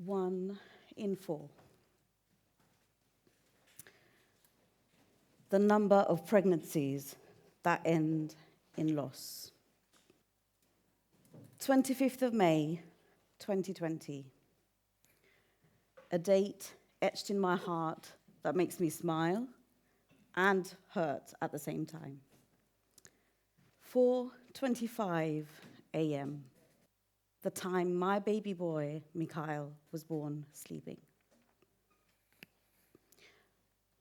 1 in 4. The number of pregnancies that end in loss. 25th of May, 2020. A date etched in my heart that makes me smile and hurt at the same time. 4:25 a.m. The time my baby boy, Mikaeel, was born sleeping.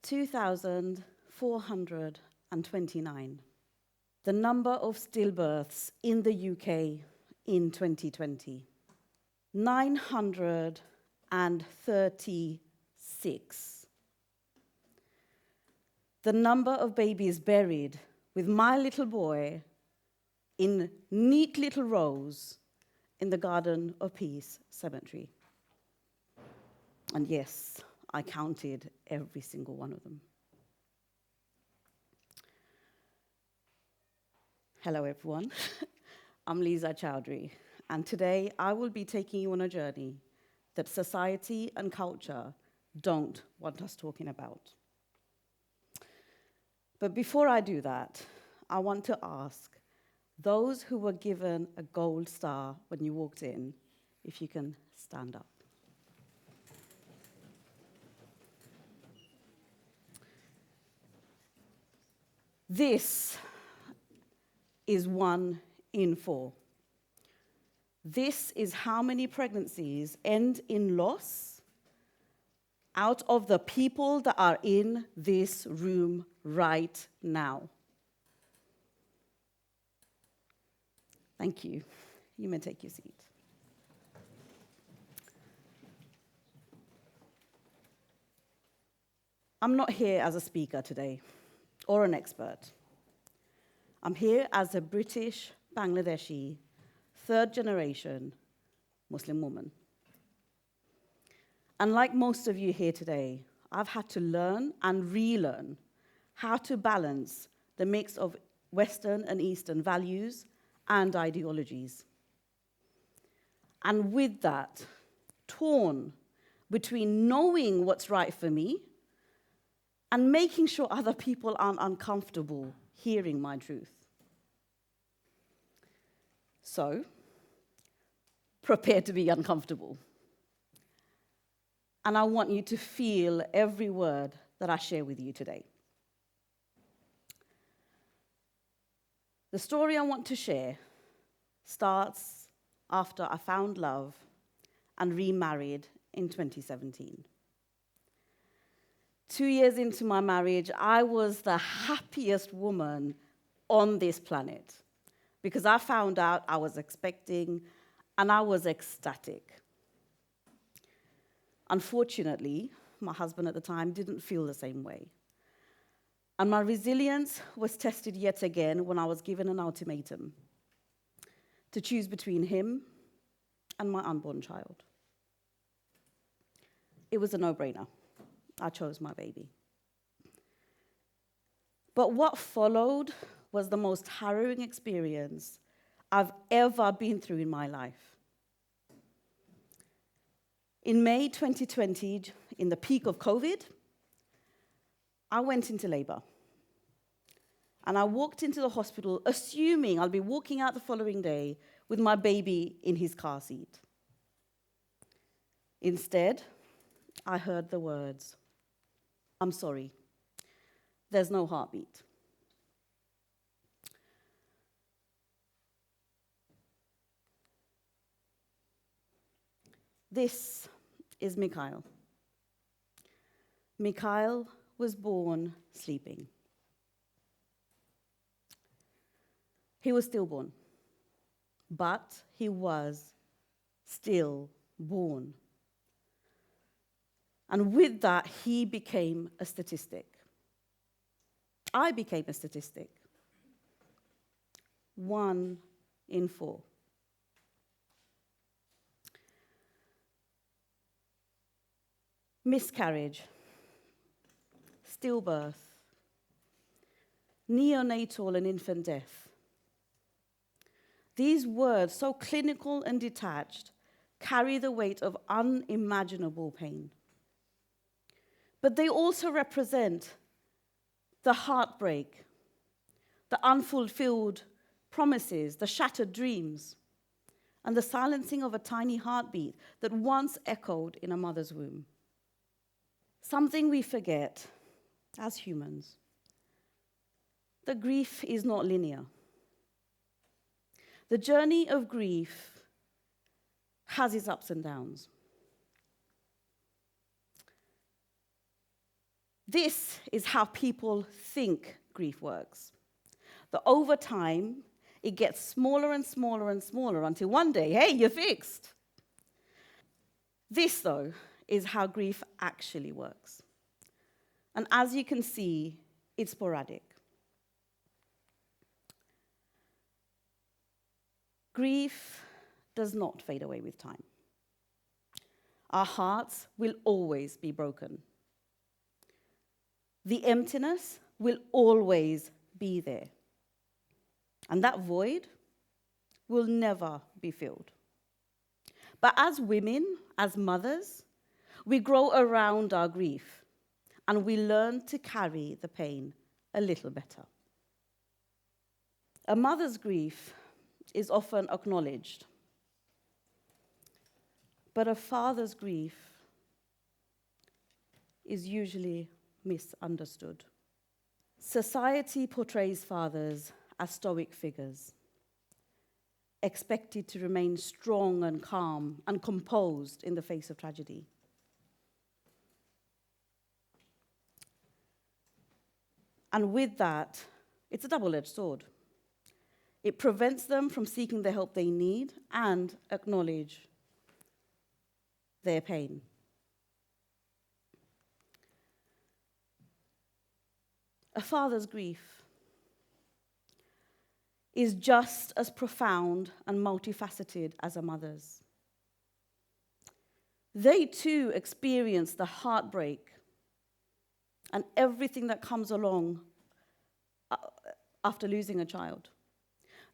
2,429. The number of stillbirths in the UK in 2020. 936. The number of babies buried with my little boy in neat little rows in the Garden of Peace Cemetery. And yes, I counted every single one of them. Hello, everyone. I'm Liza Chowdhury, and today I will be taking you on a journey that society and culture don't want us talking about. But before I do that, I want to ask those who were given a gold star when you walked in, if you can stand up. This is 1 in 4. This is how many pregnancies end in loss out of the people that are in this room right now. Thank you. You may take your seat. I'm not here as a speaker today or an expert. I'm here as a British Bangladeshi, third-generation Muslim woman. And like most of you here today, I've had to learn and relearn how to balance the mix of Western and Eastern values and ideologies. And with that, torn between knowing what's right for me and making sure other people aren't uncomfortable hearing my truth. So, prepare to be uncomfortable. And I want you to feel every word that I share with you today. The story I want to share starts after I found love and remarried in 2017. 2 years into my marriage, I was the happiest woman on this planet because I found out I was expecting and I was ecstatic. Unfortunately, my husband at the time didn't feel the same way. And my resilience was tested yet again when I was given an ultimatum to choose between him and my unborn child. It was a no-brainer. I chose my baby. But what followed was the most harrowing experience I've ever been through in my life. In May 2020, in the peak of COVID, I went into labor. And I walked into the hospital assuming I'll be walking out the following day with my baby in his car seat. Instead, I heard the words, "I'm sorry, there's no heartbeat." This is Mikaeel. Mikaeel was born sleeping. He was stillborn, but he was still born. And with that, he became a statistic. I became a statistic. 1 in 4. Miscarriage, stillbirth, neonatal and infant death. These words, so clinical and detached, carry the weight of unimaginable pain. But they also represent the heartbreak, the unfulfilled promises, the shattered dreams, and the silencing of a tiny heartbeat that once echoed in a mother's womb. Something we forget as humans, that grief is not linear. The journey of grief has its ups and downs. This is how people think grief works. That over time, it gets smaller and smaller and smaller until one day, hey, you're fixed. This, though, is how grief actually works. And as you can see, it's sporadic. Grief does not fade away with time. Our hearts will always be broken. The emptiness will always be there. And that void will never be filled. But as women, as mothers, we grow around our grief and we learn to carry the pain a little better. A mother's grief is often acknowledged, but a father's grief is usually misunderstood. Society portrays fathers as stoic figures, expected to remain strong and calm and composed in the face of tragedy. And with that, it's a double-edged sword. It prevents them from seeking the help they need and acknowledge their pain. A father's grief is just as profound and multifaceted as a mother's. They too experience the heartbreak and everything that comes along after losing a child.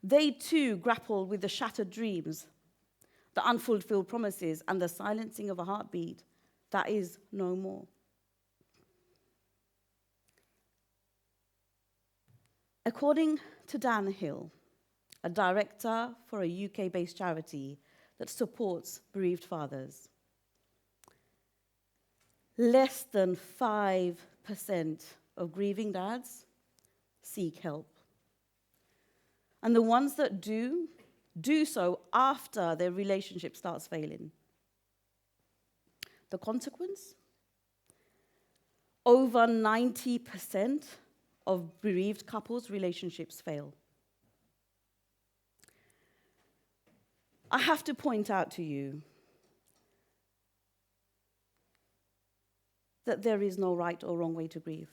They too grapple with the shattered dreams, the unfulfilled promises, and the silencing of a heartbeat that is no more. According to Dan Hill, a director for a UK-based charity that supports bereaved fathers, less than 5% of grieving dads seek help. And the ones that do so after their relationship starts failing. The consequence? Over 90% of bereaved couples' relationships fail. I have to point out to you that there is no right or wrong way to grieve.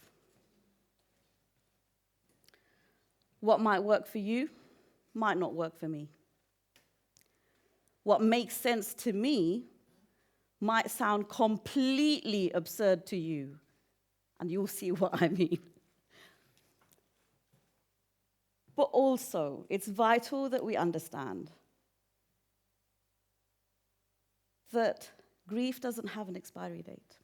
What might work for you might not work for me. What makes sense to me might sound completely absurd to you, and you'll see what I mean. But also, it's vital that we understand that grief doesn't have an expiry date.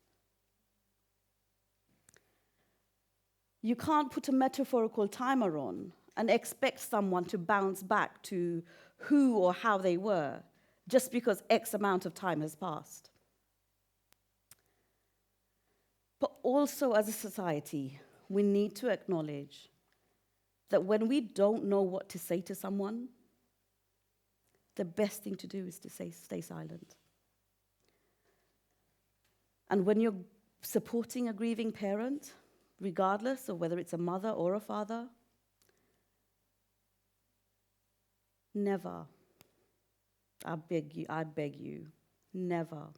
You can't put a metaphorical timer on and expect someone to bounce back to who or how they were just because X amount of time has passed. But also as a society, we need to acknowledge that when we don't know what to say to someone, the best thing to do is to stay silent. And when you're supporting a grieving parent, regardless of whether it's a mother or a father, never, I beg you, never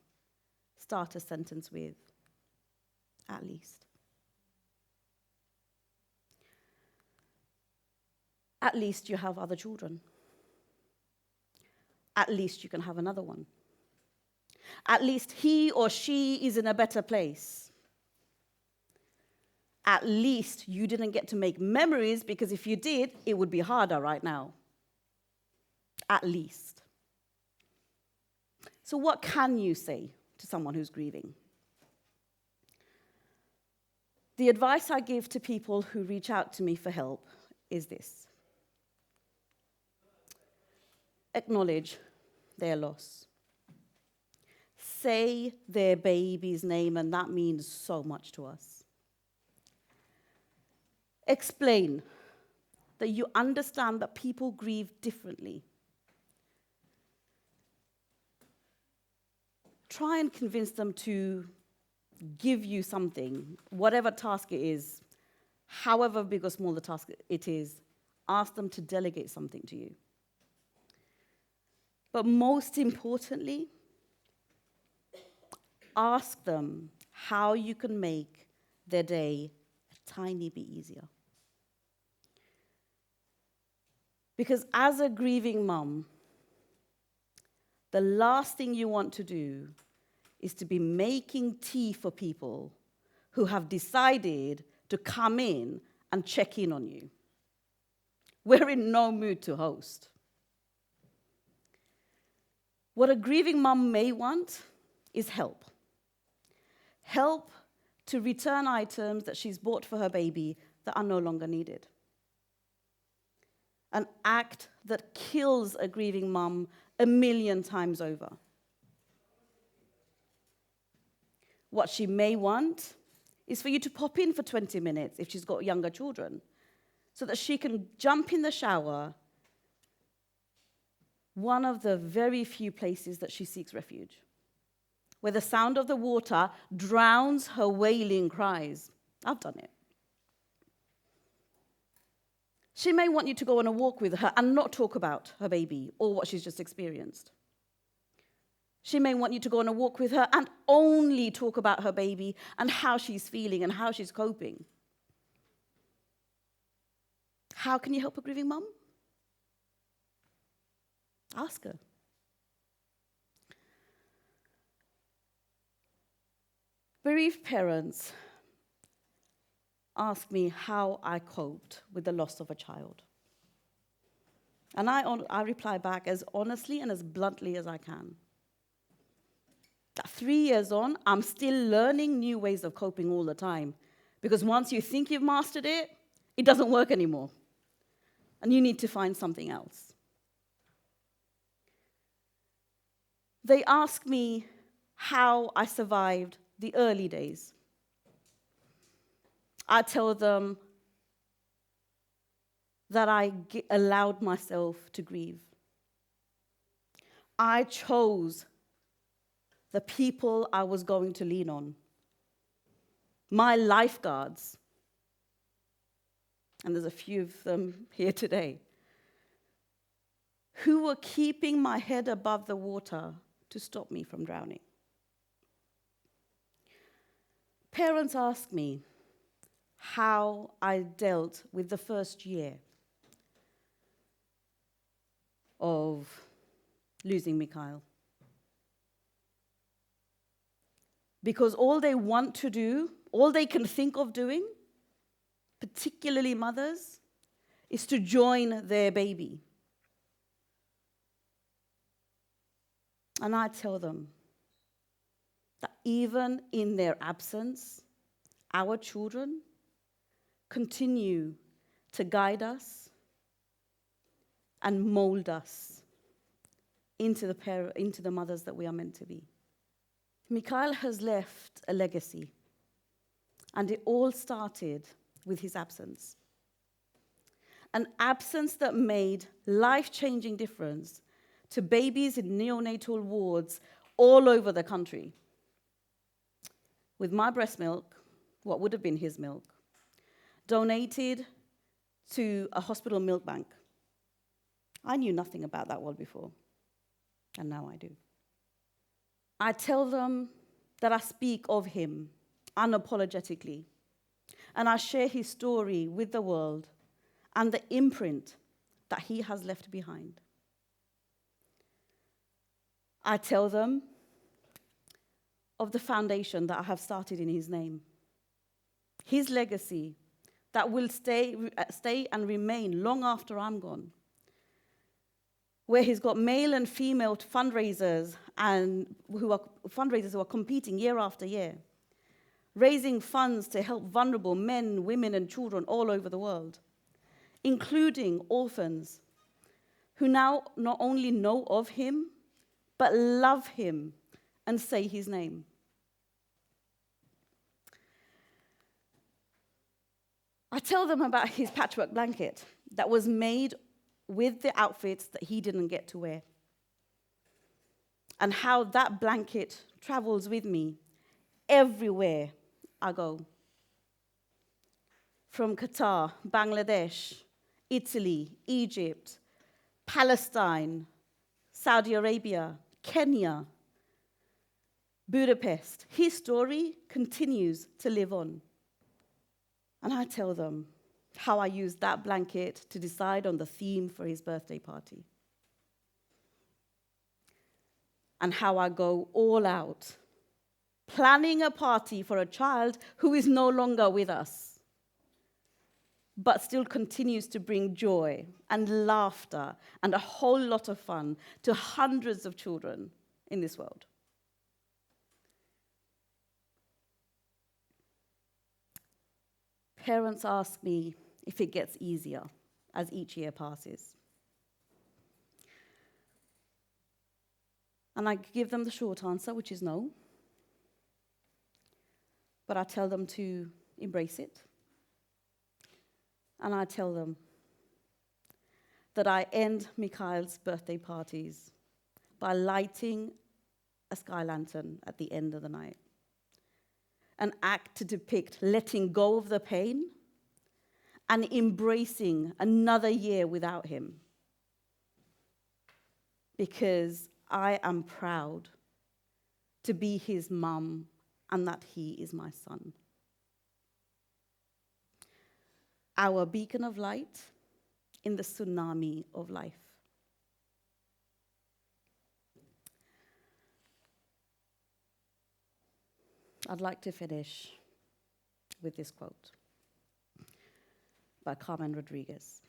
start a sentence with, at least. At least you have other children. At least you can have another one. At least he or she is in a better place. At least you didn't get to make memories, because if you did, it would be harder right now. At least. So what can you say to someone who's grieving? The advice I give to people who reach out to me for help is this. Acknowledge their loss. Say their baby's name, and that means so much to us. Explain that you understand that people grieve differently. Try and convince them to give you something, whatever task it is, however big or small the task it is, ask them to delegate something to you. But most importantly, ask them how you can make their day a tiny bit easier. Because as a grieving mum, the last thing you want to do is to be making tea for people who have decided to come in and check in on you. We're in no mood to host. What a grieving mum may want is help. Help to return items that she's bought for her baby that are no longer needed. An act that kills a grieving mum 1,000,000 times over. What she may want is for you to pop in for 20 minutes if she's got younger children, so that she can jump in the shower, one of the very few places that she seeks refuge, where the sound of the water drowns her wailing cries. I've done it. She may want you to go on a walk with her and not talk about her baby or what she's just experienced. She may want you to go on a walk with her and only talk about her baby and how she's feeling and how she's coping. How can you help a grieving mum? Ask her. Bereaved parents ask me how I coped with the loss of a child. And I reply back as honestly and as bluntly as I can. That 3 years on, I'm still learning new ways of coping all the time. Because once you think you've mastered it, it doesn't work anymore. And you need to find something else. They ask me how I survived the early days. I tell them that I allowed myself to grieve. I chose the people I was going to lean on. My lifeguards. And there's a few of them here today. Who were keeping my head above the water to stop me from drowning. Parents ask me how I dealt with the first year of losing Mikaeel. Because all they want to do, all they can think of doing, particularly mothers, is to join their baby. And I tell them that even in their absence, our children continue to guide us and mold us into the mothers that we are meant to be. Mikaeel has left a legacy, and it all started with his absence. An absence that made life-changing difference to babies in neonatal wards all over the country. With my breast milk, what would have been his milk, donated to a hospital milk bank. I knew nothing about that world before, and now I do. I tell them that I speak of him unapologetically, and I share his story with the world and the imprint that he has left behind. I tell them of the foundation that I have started in his name, his legacy that will stay and remain long after I'm gone. where he's got male and female fundraisers who are competing year after year, raising funds to help vulnerable men, women, and children all over the world, including orphans who now not only know of him, but love him and say his name. I tell them about his patchwork blanket that was made with the outfits that he didn't get to wear, and how that blanket travels with me everywhere I go. From Qatar, Bangladesh, Italy, Egypt, Palestine, Saudi Arabia, Kenya, Budapest, his story continues to live on. And I tell them how I used that blanket to decide on the theme for his birthday party. And how I go all out, planning a party for a child who is no longer with us, but still continues to bring joy and laughter and a whole lot of fun to hundreds of children in this world. Parents ask me if it gets easier as each year passes. And I give them the short answer, which is no. But I tell them to embrace it. And I tell them that I end Mikaeel's birthday parties by lighting a sky lantern at the end of the night. An act to depict letting go of the pain and embracing another year without him. Because I am proud to be his mum and that he is my son. Our beacon of light in the tsunami of life. I'd like to finish with this quote by Carmen Rodriguez.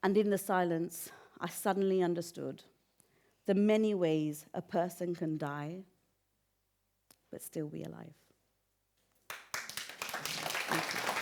And in the silence, I suddenly understood the many ways a person can die but still be alive. Thank you.